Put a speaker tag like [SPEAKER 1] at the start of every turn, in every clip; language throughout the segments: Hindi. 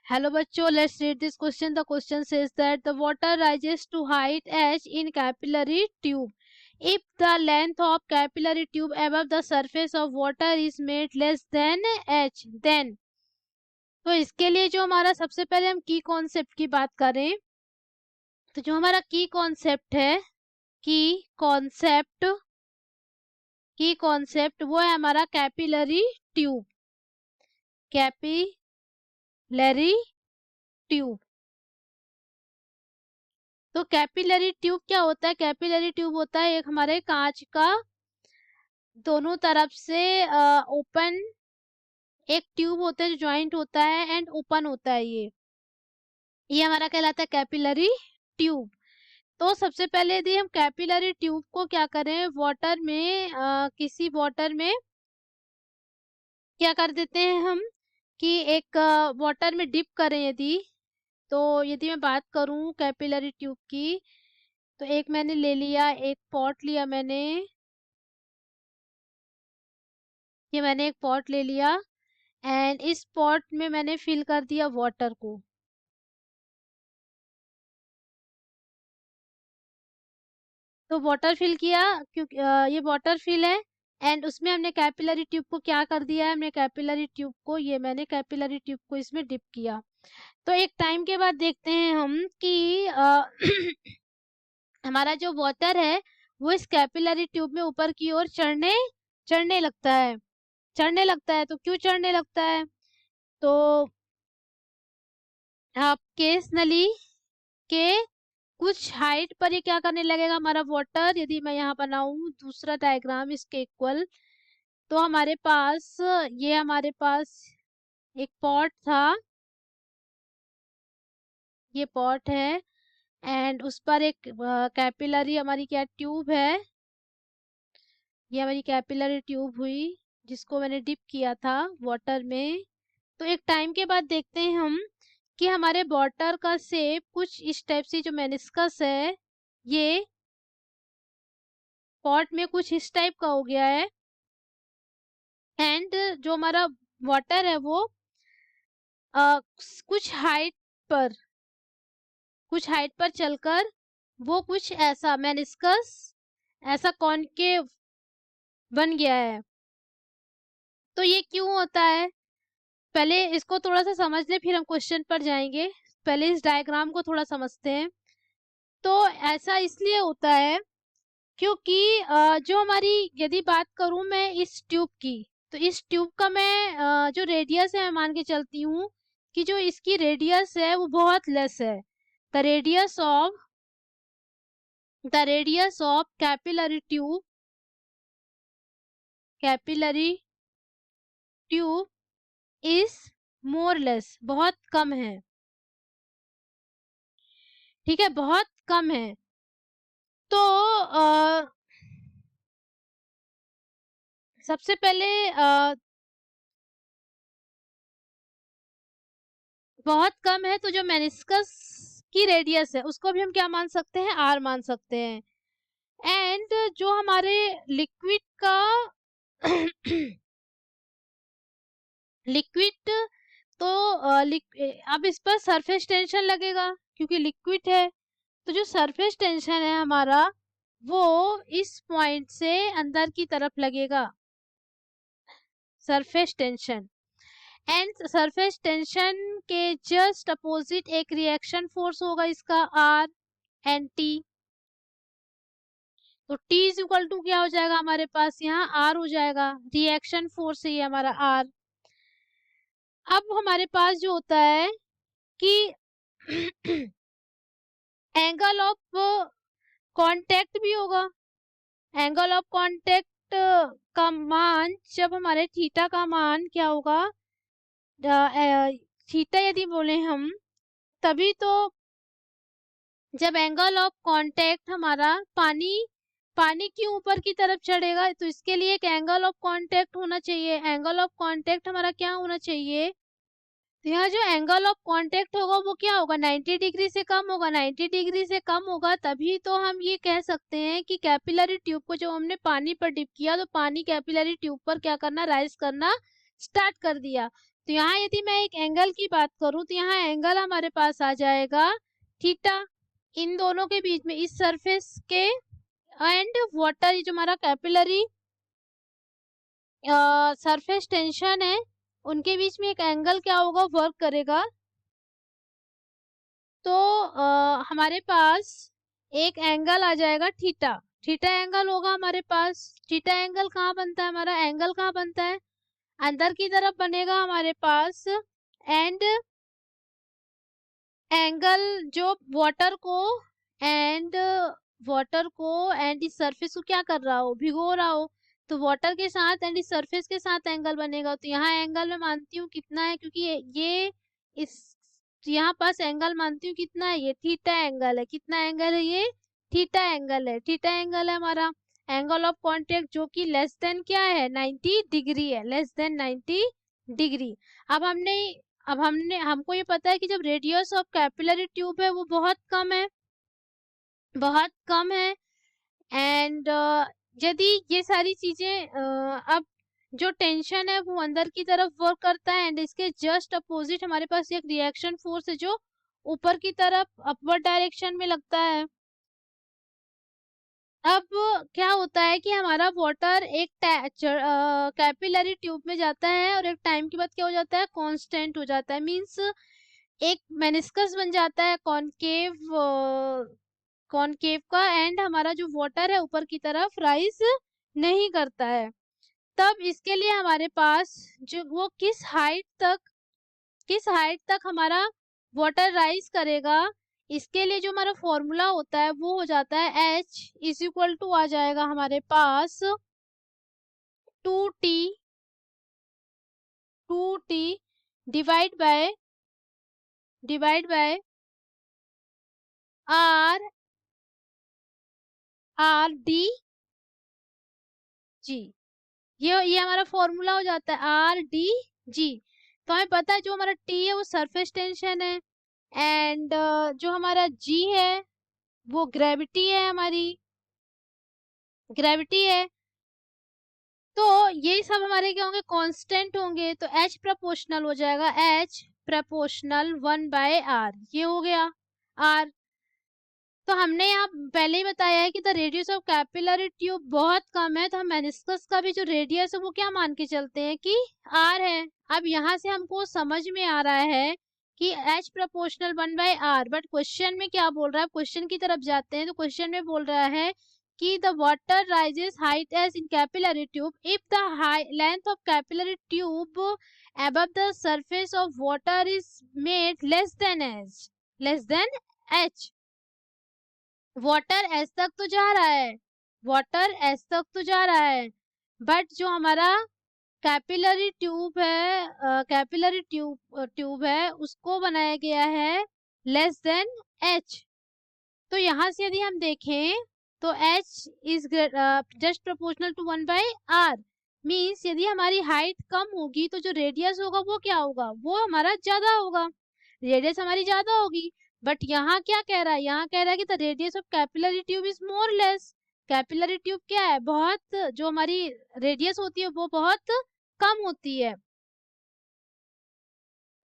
[SPEAKER 1] Hello बच्चों, let's read this question. The question says that the water rises to height h in capillary tube. If the length of capillary tube above the surface of water is made less than h, then तो इसके लिए जो हमारा सबसे पहले हम की कॉन्सेप्ट की बात करें, तो जो हमारा की कॉन्सेप्ट है, की कॉन्सेप्ट वो है हमारा कैपिलरी ट्यूब. Capillary tube. तो कैपिलरी ट्यूब क्या होता है? कैपिलरी ट्यूब होता है एक हमारे कांच का दोनों तरफ से ओपन एक ट्यूब होता है जो ज्वाइंट होता है एंड ओपन होता है. ये हमारा कहलाता है कैपिलरी ट्यूब. तो सबसे पहले यदि हम कैपिलरी ट्यूब को क्या करें, वाटर में किसी वाटर में क्या कर देते हैं हम कि एक वाटर में डिप करें. यदि मैं बात करूं कैपिलरी ट्यूब की, तो एक मैंने ले लिया, एक पॉट लिया मैंने, ये मैंने एक पॉट ले लिया एंड इस पॉट में मैंने फिल कर दिया वाटर को. तो वाटर फिल किया क्योंकि ये वाटर फिल है एंड उसमें हमने कैपिलरी ट्यूब को क्या कर दिया है, हमने कैपिलरी ट्यूब को मैंने कैपिलरी ट्यूब को इसमें डिप किया. तो एक टाइम के बाद देखते हैं हम कि हमारा जो वाटर है वो इस कैपिलरी ट्यूब में ऊपर की ओर चढ़ने लगता है. तो क्यों चढ़ने लगता है? तो आपके नली के कुछ हाइट पर ये क्या करने लगेगा हमारा वाटर. यदि मैं यहाँ बनाऊं दूसरा डायग्राम इसके इक्वल, तो हमारे पास एक पॉट था, ये पॉट है एंड उस पर एक कैपिलरी हमारी क्या ट्यूब है, ये हमारी कैपिलरी ट्यूब हुई जिसको मैंने डिप किया था वाटर में. तो एक टाइम के बाद देखते हैं हम कि हमारे वाटर का शेप कुछ इस टाइप से, जो मेनिस्कस है ये पॉट में कुछ इस टाइप का हो गया है एंड जो हमारा वाटर है वो कुछ हाइट पर चलकर वो कुछ ऐसा मेनिस्कस ऐसा कॉनकेव बन गया है. तो ये क्यों होता है, पहले इसको थोड़ा सा समझ ले फिर हम क्वेश्चन पर जाएंगे. पहले इस डायग्राम को थोड़ा समझते हैं. तो ऐसा इसलिए होता है क्योंकि जो हमारी, यदि बात करूं मैं इस ट्यूब की, तो इस ट्यूब का मैं जो रेडियस है मैं मान के चलती हूँ कि जो इसकी रेडियस है वो बहुत लेस है. The radius of capillary tube is more less, बहुत कम है. ठीक है, बहुत कम है. तो सबसे पहले बहुत कम है, तो जो मेनिस्कस की रेडियस है उसको भी हम क्या मान सकते हैं, आर मान सकते हैं. एंड जो हमारे लिक्विड का लिक्विड तो अब इस पर सरफेस टेंशन लगेगा क्योंकि लिक्विड है. तो जो सरफेस टेंशन है हमारा वो इस पॉइंट से अंदर की तरफ लगेगा, surface tension. And surface tension के जस्ट अपोजिट एक रिएक्शन फोर्स होगा इसका आर एंड टी. तो T इज इक्वल टू क्या हो जाएगा हमारे पास, यहाँ R हो जाएगा, रिएक्शन फोर्स है ये हमारा R. अब हमारे पास जो होता है कि एंगल ऑफ कांटेक्ट भी होगा. एंगल ऑफ कांटेक्ट का मान, जब हमारे थीटा का मान क्या होगा, थीटा यदि बोले हम, तभी तो जब एंगल ऑफ कांटेक्ट हमारा पानी की ऊपर की तरफ चढ़ेगा, तो इसके लिए एक एंगल ऑफ कांटेक्ट होना चाहिए. एंगल ऑफ कांटेक्ट हमारा क्या होना चाहिए, तो यहाँ जो एंगल ऑफ कांटेक्ट होगा वो क्या होगा, 90 डिग्री से कम होगा. 90 डिग्री से कम होगा तभी तो हम ये कह सकते हैं कि कैपिलरी ट्यूब को जब हमने पानी पर डिप किया तो पानी कैपिलरी ट्यूब पर क्या करना, राइज करना स्टार्ट कर दिया. तो यहाँ यदि मैं एक एंगल की बात करूं तो यहाँ एंगल हमारे पास आ जाएगा थीटा, इन दोनों के बीच में, इस सरफेस के एंड वाटर, ये जो हमारा कैपिलरी सरफेस टेंशन है, उनके बीच में एक एंगल क्या होगा, वर्क करेगा। तो हमारे पास एक एंगल आ जाएगा थीटा, थीटा एंगल होगा हमारे पास। थीटा एंगल कहाँ बनता है, हमारा एंगल कहाँ बनता है, अंदर की तरफ बनेगा हमारे पास। एंड एंगल जो वाटर को एंड इस सरफेस को क्या कर रहा हो, भिगो रहा हो, तो वाटर के साथ एंड इस सरफेस के साथ एंगल बनेगा। तो यहाँ एंगल मैं मानती हूँ कितना है, क्योंकि ये इस यहाँ पास एंगल मानती हूँ कितना है, ये थीटा एंगल है। कितना एंगल है, ये थीटा एंगल है। थीटा एंगल है हमारा एंगल ऑफ कॉन्टेक्ट, जो कि लेस देन क्या है, 90 डिग्री है, लेस देन 90 डिग्री। अब हमको ये पता है कि जब रेडियस ऑफ कैपिलरी ट्यूब है वो बहुत कम है, बहुत कम है। एंड यदि ये सारी चीजें अब जो टेंशन है वो अंदर की तरफ वर्क करता है, एंड इसके जस्ट अपोजिट हमारे पास एक रिएक्शन फोर्स है जो ऊपर की तरफ अपवर्ड डायरेक्शन में लगता है। अब क्या होता है कि हमारा वाटर एक कैपिलरी ट्यूब में जाता है और एक टाइम के बाद क्या हो जाता है, कांस्टेंट हो जाता है। मींस एक मेनिस्कस बन जाता है कॉनकेव, कॉनकेव का, एंड हमारा जो वाटर है ऊपर की तरफ राइज नहीं करता है। तब इसके लिए हमारे पास जो वो किस हाइट तक हमारा वाटर राइज करेगा, इसके लिए जो हमारा फॉर्मूला होता है वो हो जाता है H इज इक्वल टू आ जाएगा हमारे पास 2T, 2T divide by R D G. ये हमारा फॉर्मूला हो जाता है आर डी जी। तो हमें पता है जो हमारा टी है वो सरफेस टेंशन है, एंड जो हमारा जी है वो ग्रेविटी है, हमारी ग्रेविटी है। तो ये सब हमारे क्या होंगे, कांस्टेंट होंगे। तो H प्रोपोर्शनल हो जाएगा, H प्रोपोर्शनल 1/r, ये हो गया R। तो हमने यहाँ पहले ही बताया है कि the radius of capillary tube बहुत कम है, तो हम मेनिस्कस का भी जो रेडियस है वो क्या मान के चलते हैं कि R है। अब यहाँ से हमको समझ में आ रहा है कि H proportional 1/r, but question में क्या बोल रहा है, क्वेश्चन की तरफ जाते हैं तो क्वेश्चन में बोल रहा है कि the water rises height as in capillary tube if the length of capillary tube above the surface of water is made less than h। Water S तक तो जा रहा है, वाटर एस तक तो जा रहा है, बट जो हमारा कैपिलरी ट्यूब है उसको बनाया गया है लेस देन एच। तो यहाँ से यदि हम देखें तो H is just proportional to 1/r। Means यदि हमारी हाइट कम होगी तो जो रेडियस होगा वो क्या होगा, वो हमारा ज्यादा होगा, रेडियस हमारी ज्यादा होगी। बट यहाँ क्या कह रहा है, यहाँ कह रहा है कि the radius of capillary tube is more less. Capillary tube क्या है, बहुत, जो हमारी रेडियस होती है वो बहुत कम होती है।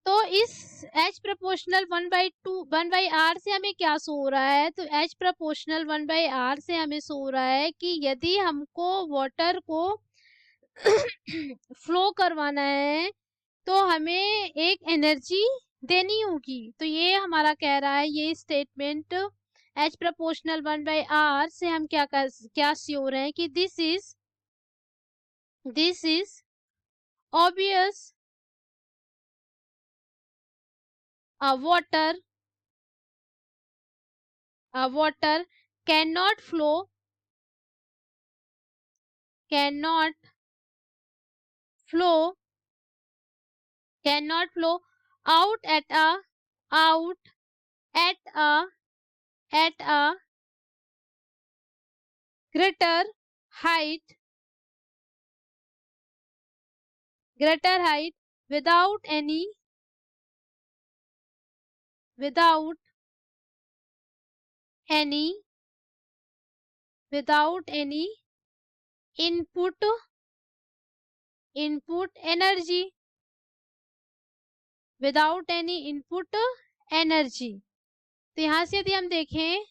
[SPEAKER 1] तो इस H प्रोपोर्शनल 1/r से हमें क्या सो रहा है, तो H प्रोपोर्शनल 1/r से हमें सो रहा है कि यदि हमको वाटर को फ्लो करवाना है तो हमें एक एनर्जी देनी होगी। तो ये हमारा कह रहा है, ये स्टेटमेंट H प्रोपोर्शनल 1/r से हम क्या श्योर है कि this is obvious water cannot flow cannot flow out out at a at a greater height without any without any without any input energy। Without any input energy. तो यहाँ से यदि हम देखें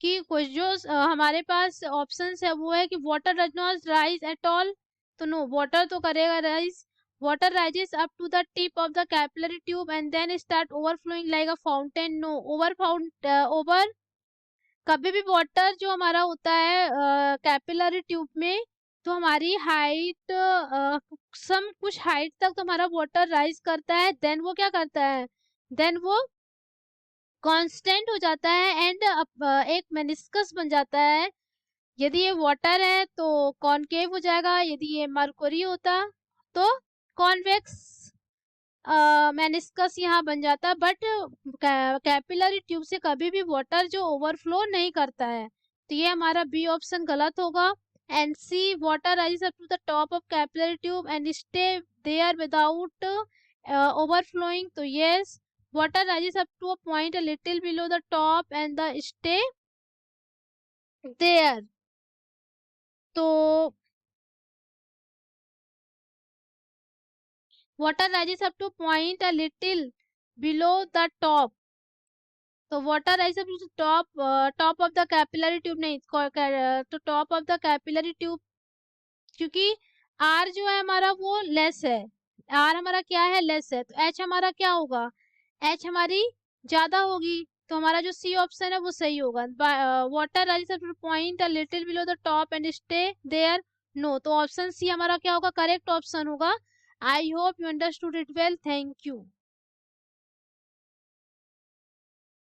[SPEAKER 1] कि कुछ जो हमारे पास ऑप्शंस है वो है कि water does not rise at all, तो नो, वाटर तो करेगा rise. Water rises up to the tip of the capillary tube and then start overflowing like a fountain, no. Over कभी भी वाटर जो हमारा होता है कैपिलरी ट्यूब में, तो हमारी हाइट सम कुछ हाइट तक तो हमारा वाटर राइज करता है, देन वो क्या करता है, देन वो कांस्टेंट हो जाता है एंड एक मेनिस्कस बन जाता है। यदि ये वाटर है तो कॉनकेव हो जाएगा, यदि ये मरकरी होता तो कॉन्वेक्स मेनिस्कस यहाँ बन जाता। बट कैपिलरी ट्यूब से कभी भी वाटर जो ओवरफ्लो नहीं करता है, तो ये हमारा बी ऑप्शन गलत होगा। And C, water rise up to the top of capillary tube and stay there without overflowing, तो yes, water rises up to a point a little below the top and the stay there। तो water rises up to point a little below the top, तो water rises up to the top of the capillary tube, नहीं, तो top of the capillary tube, क्योंकि R जो है हमारा वो लेस है, R हमारा क्या है, लेस है, तो H हमारा क्या होगा, H हमारी ज्यादा होगी, तो हमारा जो सी ऑप्शन है वो सही होगा। Water rise up to point a little below the top and stay there, no, तो ऑप्शन सी हमारा क्या होगा, करेक्ट ऑप्शन होगा। I hope you understood it well, thank you.